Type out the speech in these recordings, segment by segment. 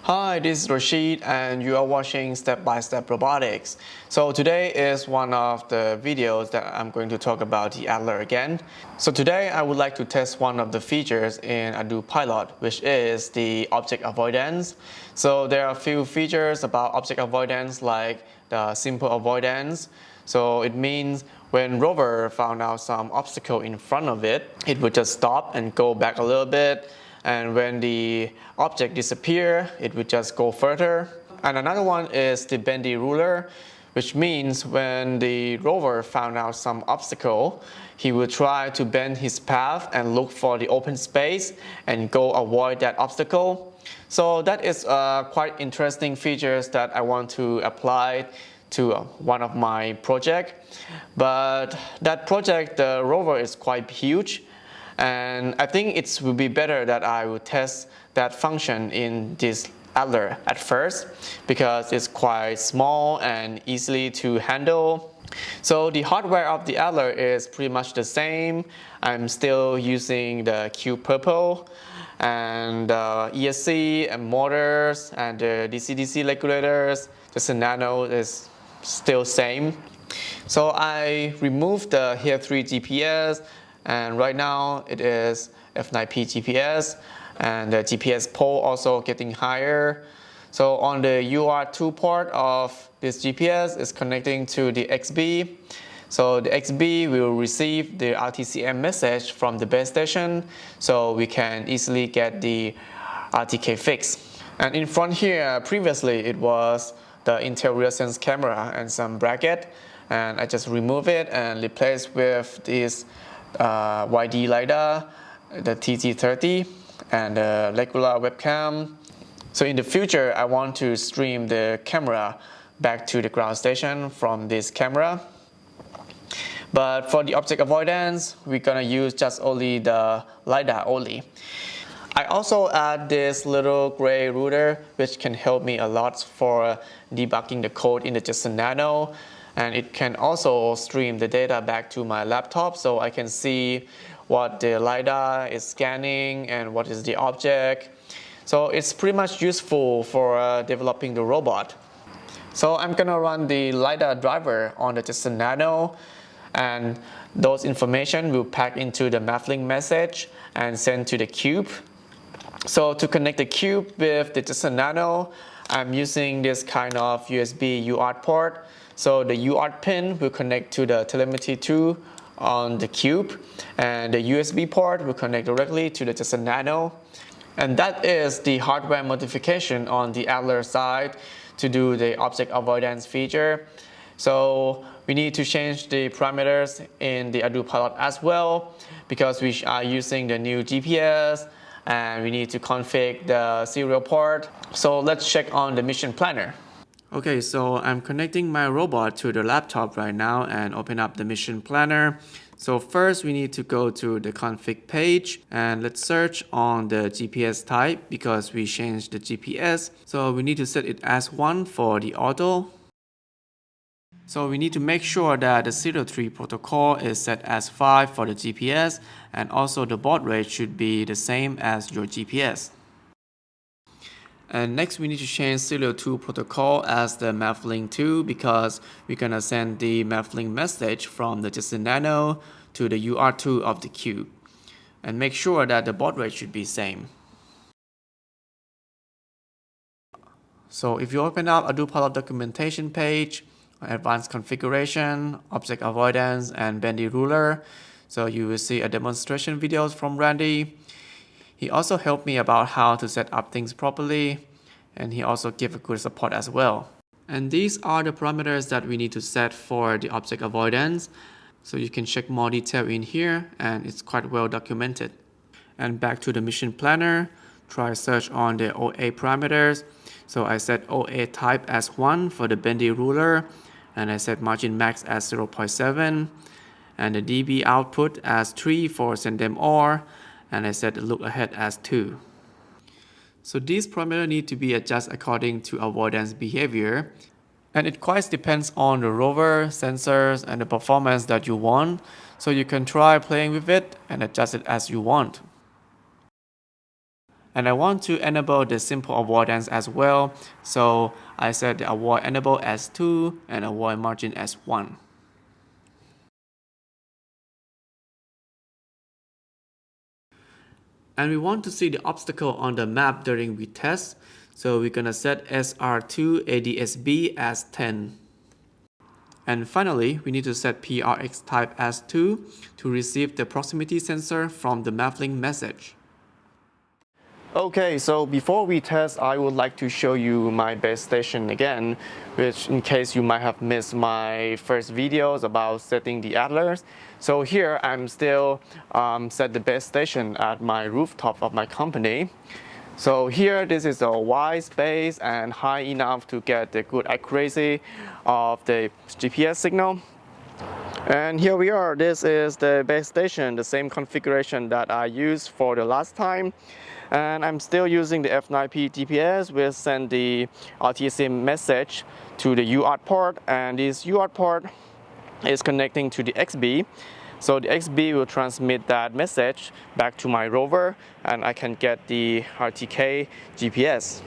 Hi, this is Rashid and you are watching Step by Step Robotics. So today is one of the videos that I'm going to talk about the ATTLER again. So today I would like to test one of the features in Ardupilot, which is the object avoidance. So there are a few features about object avoidance like the simple avoidance. So it means when rover found out some obstacle in front of it, it would just stop and go back a little bit. And when the object disappears, it would just go further. And another one is the Bendy-Ruler, which means when the rover found out some obstacle, he would try to bend his path and look for the open space and go avoid that obstacle. So that is quite interesting features that I want to apply to one of my projects. But that project, the rover is quite huge. And I think it would be better that I would test that function in this ATTLER at first because it's quite small and easily to handle. So the hardware of the ATTLER is pretty much the same. I'm still using the Cube Purple and ESC and motors and the DC-DC regulators. Just a nano is still same. So I removed the here 3 GPS. And right now it is F9P GPS and the GPS pole also getting higher. So on the UR2 port of this GPS is connecting to the XB. So the XB will receive the RTCM message from the base station so we can easily get the RTK fix. And in front here, previously it was the interior sense camera and some bracket. And I just remove it and replace with this YDLidar, the TG30 and the regular webcam. So in the future I want to stream the camera back to the ground station from this camera. But for the object avoidance we're gonna use just only the LIDAR only. I also add this little gray router which can help me a lot for debugging the code in the JSON Nano. And it can also stream the data back to my laptop so I can see what the LiDAR is scanning and what is the object. So it's pretty much useful for developing the robot. So I'm gonna run the LiDAR driver on the JSON Nano and those information will pack into the Mavlink message and send to the cube. So to connect the cube with the JSON Nano, I'm using this kind of USB UART port. So the UART pin will connect to the telemetry 2 on the cube and the USB port will connect directly to the JSON Nano. And that is the hardware modification on the ATTLER side to do the object avoidance feature. So we need to change the parameters in the Ardupilot as well because we are using the new GPS and we need to configure the serial port. So let's check on the mission planner. Okay, so I'm connecting my robot to the laptop right now and open up the mission planner. So first we need to go to the config page and let's search on the GPS type because we changed the GPS. So we need to set it as 1 for the auto. So we need to make sure that the serial 3 protocol is set as 5 for the GPS and also the baud rate should be the same as your GPS. And next we need to change serial 2 protocol as the Mavlink 2 because we're gonna send the Mavlink message from the JSON Nano to the UR2 of the cube. And make sure that the baud rate should be same. So if you open up Ardupilot documentation page, advanced configuration, object avoidance, and Bendy-Ruler, so you will see a demonstration videos from Randy. He also helped me about how to set up things properly and he also gave a good support as well. And these are the parameters that we need to set for the object avoidance. So you can check more detail in here and it's quite well documented. And back to the mission planner, try search on the OA parameters. So I set OA type as 1 for the Bendy-Ruler and I set margin max as 0.7 and the dB output as 3 for send them all. And I set the look ahead as 2. So these parameters need to be adjusted according to avoidance behavior. And it quite depends on the rover, sensors, and the performance that you want. So you can try playing with it and adjust it as you want. And I want to enable the simple avoidance as well. So I set the avoid enable as 2 and avoid margin as 1. And we want to see the obstacle on the map during we test. So we're gonna set SR2 ADSB as 10. And finally, we need to set PRX type as 2 to receive the proximity sensor from the MapLink message. Okay, so before we test, I would like to show you my base station again, which in case you might have missed my first videos about setting the ATTLERs. So here I'm still set the base station at my rooftop of my company. So here this is a wide space and high enough to get the good accuracy of the GPS signal. And here we are, this is the base station, the same configuration that I used for the last time. And I'm still using the F9P GPS, which send the RTSA message to the UART port, and this UART port is connecting to the XB. So the XB will transmit that message back to my rover, and I can get the RTK GPS.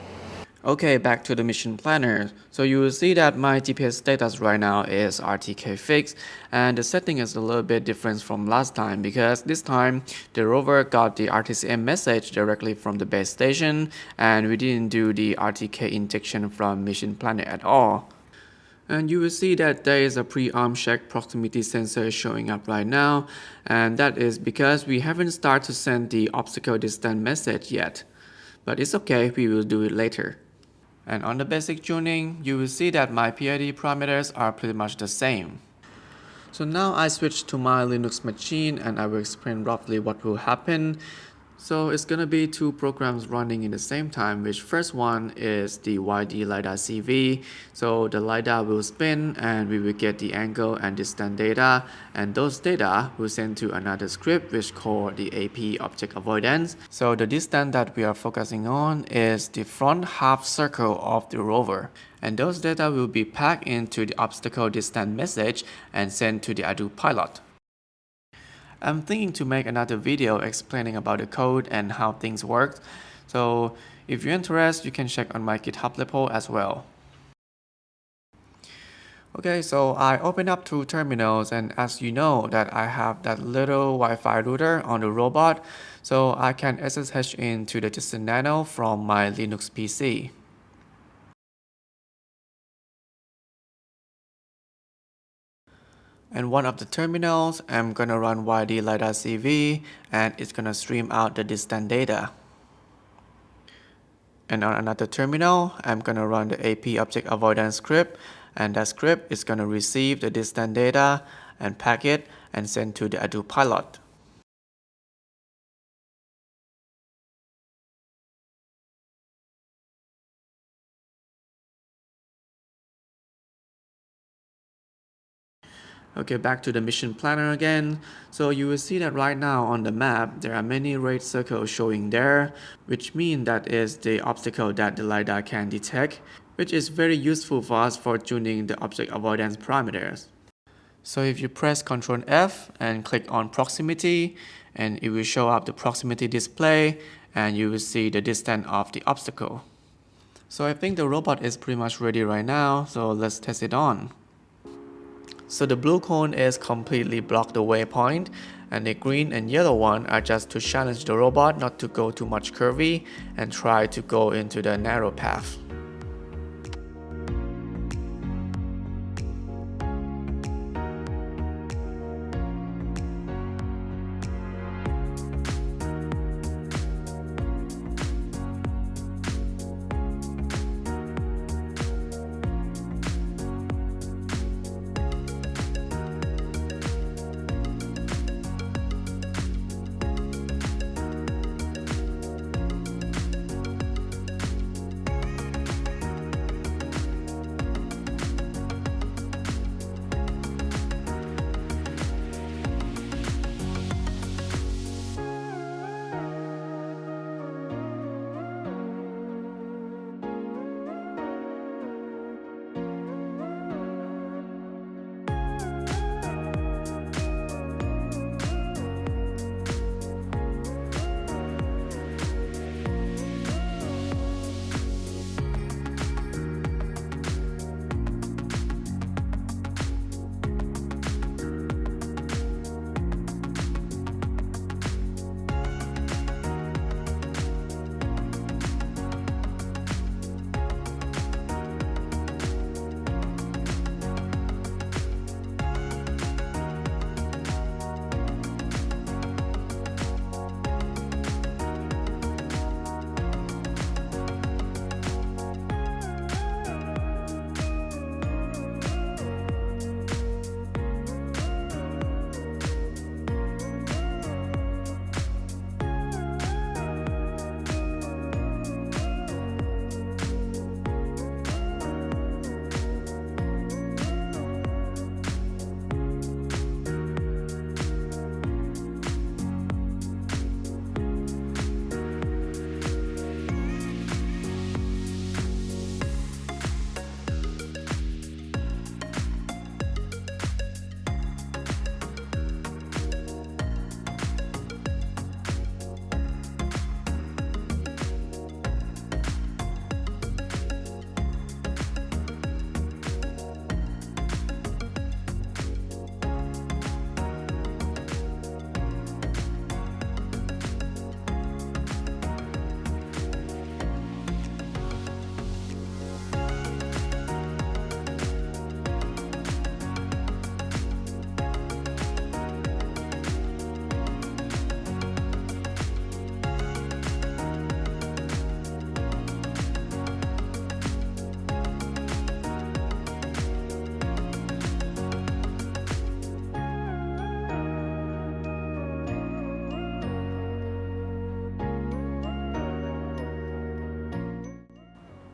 Okay, back to the mission planner. So you will see that my GPS status right now is RTK fixed, and the setting is a little bit different from last time because this time the rover got the RTCM message directly from the base station, and we didn't do the RTK injection from mission planner at all. And you will see that there is a pre-arm check proximity sensor showing up right now, and that is because we haven't started to send the obstacle distance message yet. But it's okay, we will do it later. And on the basic tuning, you will see that my PID parameters are pretty much the same. So now I switch to my Linux machine and I will explain roughly what will happen. So it's gonna be two programs running in the same time, which first one is the YDLidar CV. So the LIDAR will spin and we will get the angle and distance data, and those data will send to another script which called the AP object avoidance. So the distance that we are focusing on is the front half circle of the rover. And those data will be packed into the obstacle distance message and sent to the Ardupilot. I'm thinking to make another video explaining about the code and how things work. So if you're interested, you can check on my GitHub repo as well. Okay, so I open up two terminals, and as you know that I have that little Wi-Fi router on the robot, so I can SSH into the Distant Nano from my Linux PC. And one of the terminals, I'm gonna run YDLidar CV, and it's gonna stream out the distant data. And on another terminal, I'm gonna run the AP object avoidance script, and that script is gonna receive the distant data and pack it and send to the Ardupilot. Okay, back to the mission planner again. So you will see that right now on the map, there are many red circles showing there, which mean that is the obstacle that the LiDAR can detect, which is very useful for us for tuning the object avoidance parameters. So if you press Ctrl F and click on proximity, and it will show up the proximity display, and you will see the distance of the obstacle. So I think the robot is pretty much ready right now, so let's test it on. So the blue cone is completely blocked the waypoint, and the green and yellow one are just to challenge the robot not to go too much curvy and try to go into the narrow path.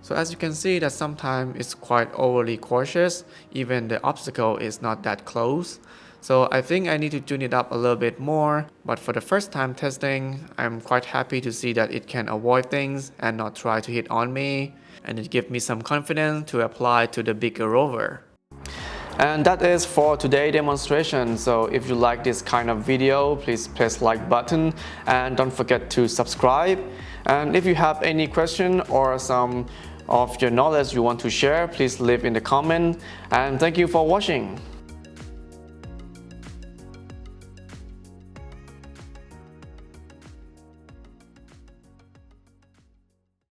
So as you can see that sometimes it's quite overly cautious, even the obstacle is not that close. So I think I need to tune it up a little bit more, but for the first time testing, I'm quite happy to see that it can avoid things and not try to hit on me, and it gives me some confidence to apply to the bigger rover. And that is for today's demonstration. So if you like this kind of video, please press like button and don't forget to subscribe. And if you have any question or some of your knowledge you want to share, please leave in the comment. And thank you for watching.